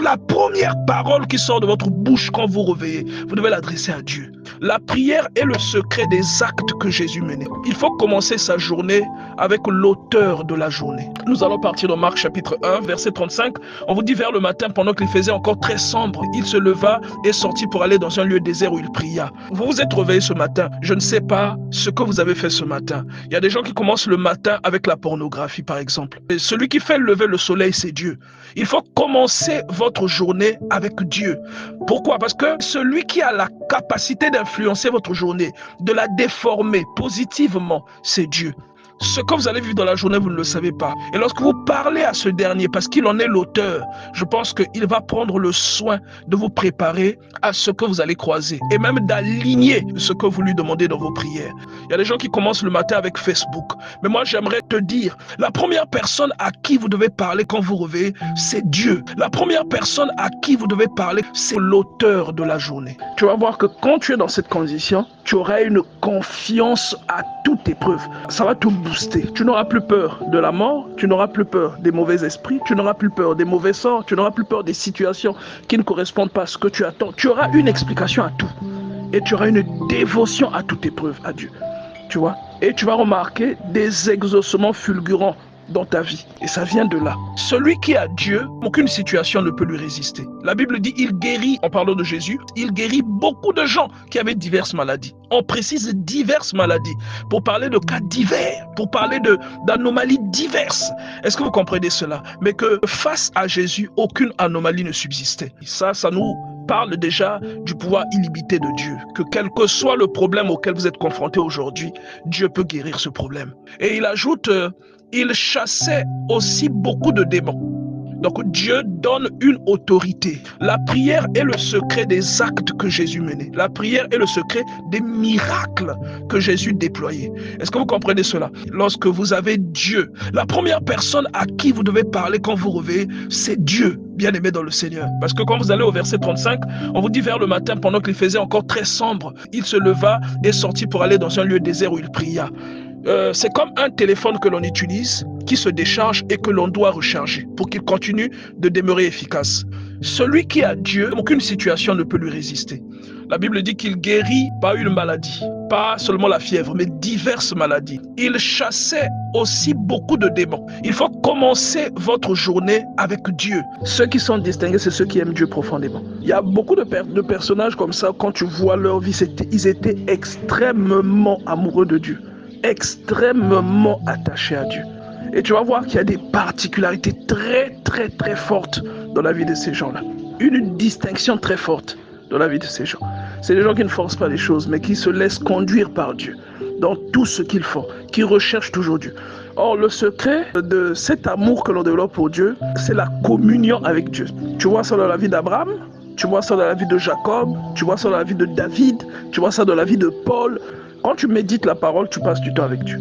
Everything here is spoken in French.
Donc la première parole qui sort de votre bouche quand vous réveillez, vous devez l'adresser à Dieu. La prière est le secret des actes que Jésus menait. Il faut commencer sa journée avec l'auteur de la journée. Nous allons partir dans Marc chapitre 1, verset 35. On vous dit vers le matin, pendant qu'il faisait encore très sombre, il se leva et sortit pour aller dans un lieu désert où il pria. Vous vous êtes réveillé ce matin. Je ne sais pas ce que vous avez fait ce matin. Il y a des gens qui commencent le matin avec la pornographie, par exemple. Et celui qui fait lever le soleil, c'est Dieu. Il faut commencer votre journée avec Dieu. Pourquoi? Parce que celui qui a la capacité d'influencer votre journée, de la déformer positivement, c'est Dieu. Ce que vous allez vivre dans la journée, vous ne le savez pas. Et lorsque vous parlez à ce dernier, parce qu'il en est l'auteur, je pense qu'il va prendre le soin de vous préparer à ce que vous allez croiser et même d'aligner ce que vous lui demandez dans vos prières. Il y a des gens qui commencent le matin avec Facebook. Mais moi, j'aimerais te dire, la première personne à qui vous devez parler quand vous réveillez, c'est Dieu. La première personne à qui vous devez parler, c'est l'auteur de la journée. Tu vas voir que quand tu es dans cette condition, tu auras une confiance à toute épreuve. Ça va te booster. Tu n'auras plus peur de la mort, tu n'auras plus peur des mauvais esprits, tu n'auras plus peur des mauvais sorts, tu n'auras plus peur des situations qui ne correspondent pas à ce que tu attends. Tu auras une explication à tout. Et tu auras une dévotion à toute épreuve, à Dieu. Tu vois? Et tu vas remarquer des exaucements fulgurants dans ta vie. Et ça vient de là. Celui qui a Dieu, aucune situation ne peut lui résister. La Bible dit, il guérit, en parlant de Jésus, il guérit beaucoup de gens qui avaient diverses maladies. On précise diverses maladies pour parler de cas divers, pour parler d'anomalies diverses. Est-ce que vous comprenez cela? Mais que face à Jésus, aucune anomalie ne subsistait. Ça nous parle déjà du pouvoir illimité de Dieu. Que quel que soit le problème auquel vous êtes confronté aujourd'hui, Dieu peut guérir ce problème. Et il ajoute, il chassait aussi beaucoup de démons. Donc Dieu donne une autorité. La prière est le secret des actes que Jésus menait. La prière est le secret des miracles que Jésus déployait. Est-ce que vous comprenez cela? Lorsque vous avez Dieu, la première personne à qui vous devez parler quand vous réveillez, c'est Dieu, bien-aimé dans le Seigneur. Parce que quand vous allez au verset 35, on vous dit vers le matin, pendant qu'il faisait encore très sombre, il se leva et sortit pour aller dans un lieu désert où il pria. C'est comme un téléphone que l'on utilise, qui se décharge et que l'on doit recharger pour qu'il continue de demeurer efficace. Celui qui a Dieu, aucune situation ne peut lui résister. La Bible dit qu'il guérit pas une maladie, pas seulement la fièvre, mais diverses maladies. Il chassait aussi beaucoup de démons. Il faut commencer votre journée avec Dieu. Ceux qui sont distingués, c'est ceux qui aiment Dieu profondément. Il y a beaucoup de personnages comme ça, quand tu vois leur vie, ils étaient extrêmement amoureux de Dieu, extrêmement attachés à Dieu. Et tu vas voir qu'il y a des particularités très fortes dans la vie de ces gens-là. Une distinction très forte dans la vie de ces gens. C'est des gens qui ne forcent pas les choses, mais qui se laissent conduire par Dieu dans tout ce qu'ils font, qui recherchent toujours Dieu. Or, le secret de cet amour que l'on développe pour Dieu, c'est la communion avec Dieu. Tu vois ça dans la vie d'Abraham, tu vois ça dans la vie de Jacob, tu vois ça dans la vie de David, tu vois ça dans la vie de Paul. Quand tu médites la parole, tu passes du temps avec Dieu.